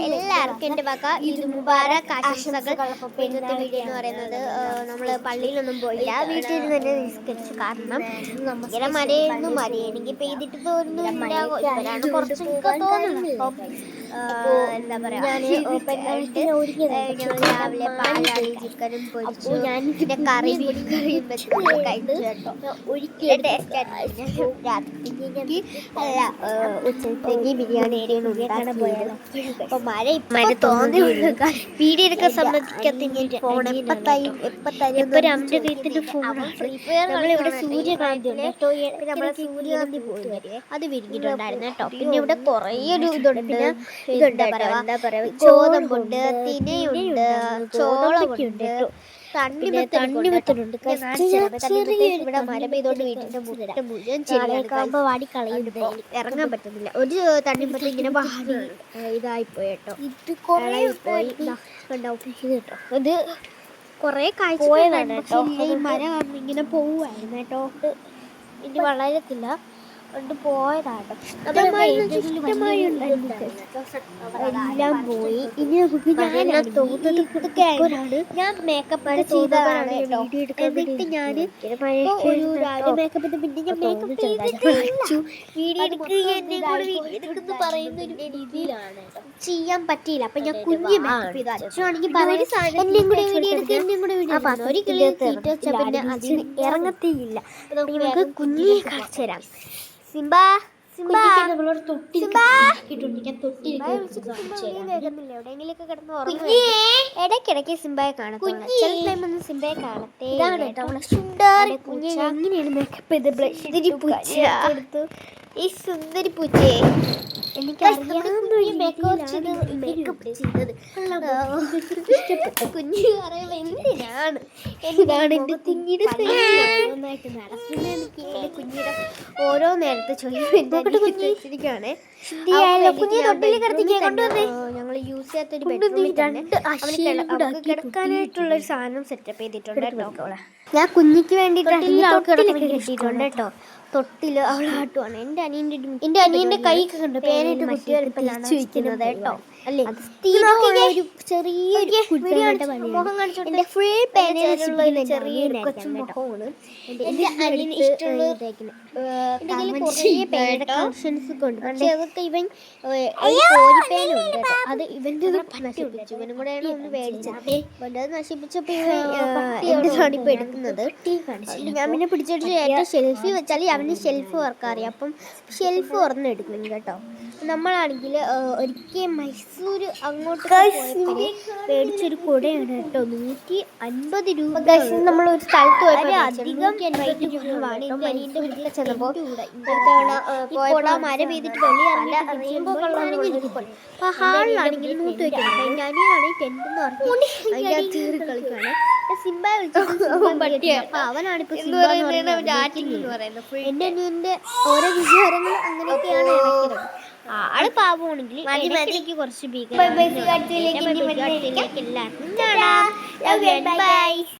എല്ലാവർക്കും എൻ്റെ വക ഇത് മുബാറക് ആശംസകൾ. ഇന്നത്തെ വീഡിയോ എന്ന് പറയുന്നത് നമ്മൾ പള്ളിയിലൊന്നും പോയില്ല, വീട്ടിൽ നിന്ന് തന്നെ നിസ്കരിച്ചു. കാരണം ഭയങ്കര മഴയായിരുന്നു, മഴയാണെങ്കിൽ പെയ്തിട്ട് തോന്നുന്നു കുറച്ചൊക്കെ തോന്നുന്നു. അപ്പം എന്താ പറയുക, ഞങ്ങൾ രാവിലെ പാലാടി ചിക്കനും പൊരിച്ചു, പിന്നെ കറിയും വെച്ച് കഴിച്ചു കേട്ടോ. രാത്രി അല്ല ഉച്ചത്തേക്ക് ബിരിയാണി അപ്പൊ മഴ തോന്നി വീഡിയോ എടുക്കാൻ സമ്മതിക്കത്തില്ല. ഫോൺ എപ്പോഴത്തെ വീട്ടിന്റെ ഫോൺ നമ്മളിവിടെ സൂര്യകാന്തി സൂര്യകാന്തി പോയി അത് വിരിഞ്ഞിട്ടുണ്ടായിരുന്നു കേട്ടോ. പിന്നെ ഇവിടെ കുറേ ഒരു ഇതുണ്ട്, എന്താ പറയാ, ഗോതമ്പുണ്ട്, തിനയുണ്ട്, ചോളമുണ്ട്, തണ്ണിമത്തനുണ്ട്. ഇവിടെ മഴ പെയ്തോണ്ട് വീട്ടിന്റെ മുറ്റ മുഴുവൻ ഇറങ്ങാൻ പറ്റുന്നില്ല. ഒരു തണ്ണിമത്തൻ ഇങ്ങനെ വാടി ഇതായിപ്പോയി കേട്ടോ, കേട്ടോ. ഇത് കൊറേ കാഴ്ച മഴ കാരണം ഇങ്ങനെ പോവായിരുന്നു കേട്ടോ. ഇനി വളരത്തില്ല കൊണ്ട് പോയതാട്ടോ. എല്ലാം പോയി. ഇനി ഞാൻ മേക്കപ്പ് ചെയ്തതാണ് എന്നിട്ട് ഞാൻ ഒരു രാവിലെ മേക്കപ്പ് ചെയ്ത് പിന്നെ ഞാൻ മേക്കപ്പ് വീഡിയോ എടുക്കുന്നു പറയുന്ന ഒരു രീതിയിലാണ് ചെയ്യാൻ പറ്റിയില്ല. അപ്പൊ ഞാൻ കുഞ്ഞു മേക്കപ്പ് ചെയ്തു. അച്ഛനാണെങ്കിൽ എന്നെയും കൂടെ വീഡിയോ എടുക്കുക, എന്നെയും കൂടെ വീഡിയോ ഒരു കിളി പിന്നെ അതിന് ഇറങ്ങത്തേയില്ല. നമുക്ക് കുഞ്ഞിനെ കാണിച്ചു തരാം. സിംബ ഇടയ്ക്കിടയ്ക്ക് സിംബയെ കാണത്തുള്ളൂ, ചില ടൈമൊന്നും സിംബയെ കാണത്തേ. എങ്ങനെയാണ് മേക്കപ്പ് ചെയ്ത് ബ്ലഷ് എടുത്തു ഈ സുന്ദരി പൂച്ചയെ കുഞ്ഞു പറയുമ്പോ എന്തിനാണ് എന്റെ കുഞ്ഞിയുടെ കുഞ്ഞിയുടെ ഓരോ നേരത്തെ ചോദിച്ചിരിക്കുകയാണ്. ഞങ്ങൾ യൂസ് ചെയ്യാത്തൊരു ബെഡ്റൂമിൽ കിടക്കാനായിട്ടുള്ള ഒരു സാധനം സെറ്റപ്പ് ചെയ്തിട്ടുണ്ട് കേട്ടോ. ഞാൻ കുഞ്ഞിക്ക് വേണ്ടിയിട്ട് കിട്ടിയിട്ടുണ്ട് കേട്ടോ. തൊട്ടില് അവളാട്ടുവാണ്. എൻ്റെ അനിയന്റെ കൈയൊക്കെ കണ്ടു പേനായിട്ട് കുട്ടികളിലാണ് ചോദിക്കുന്നത് കേട്ടോ. അല്ലേ ചെറിയൊരു മുഖം കാണിച്ചോണ്ട് എൻ്റെ ഫുൾ പേനയിലുള്ള ചെറിയൊരു കൊച്ചു മുഖമാണ്. എൻ്റെ അനിയന് ഇഷ്ടമുള്ള പക്ഷെ അതൊക്കെ ഇവൻ കോരിപ്പേനുണ്ട് കേട്ടോ. അത് ഇവൻ്റെ നശിപ്പിച്ചു. ഇവനും കൂടെയാണ് ഒന്ന് മേടിച്ചത്. ഇവൻ്റെ അത് നശിപ്പിച്ചപ്പോൾ എൻ്റെ ഇപ്പൊ എടുക്കുന്നത്. ഞാൻ പിന്നെ പിടിച്ചിട്ട് ഏറ്റവും ഷെൽഫിൽ വെച്ചാൽ അവന് ഷെൽഫ് വർക്ക് അറിയാം. അപ്പം ഷെൽഫ് തുറന്നെടുക്കും കേട്ടോ. നമ്മളാണെങ്കിൽ ഒരിക്കൽ മൈസൂർ അങ്ങോട്ട് മേടിച്ചൊരു കുടയാണ് കേട്ടോ. 150 രൂപ. നമ്മൾ ഒരു സ്ഥലത്ത് പോയപ്പോൾ അധികം അനിയൻ്റെ വീട്ടിൽ ചെന്നപ്പോൾ മഴ പെയ്തിട്ട് അപ്പൊ ഹാളിലാണെങ്കിൽ 100 രൂപ. എൻ്റെ അനിയനാണെങ്കിൽ ടെൻറ്റ് എന്ന് പറഞ്ഞു അതിനകത്ത് കളിക്കാണ്. സിംബ വിളിച്ചു അവനാണിപ്പോ എൻ്റെ അനിയൻ്റെ ഓരോ വിചാരങ്ങൾ അങ്ങനെയൊക്കെയാണ് ഇടയ്ക്കിടയ്ക്ക്. ആള് പാവമാണെങ്കിൽ ഇടയ്ക്കിടയ്ക്ക് കുറച്ച് ഭീകര.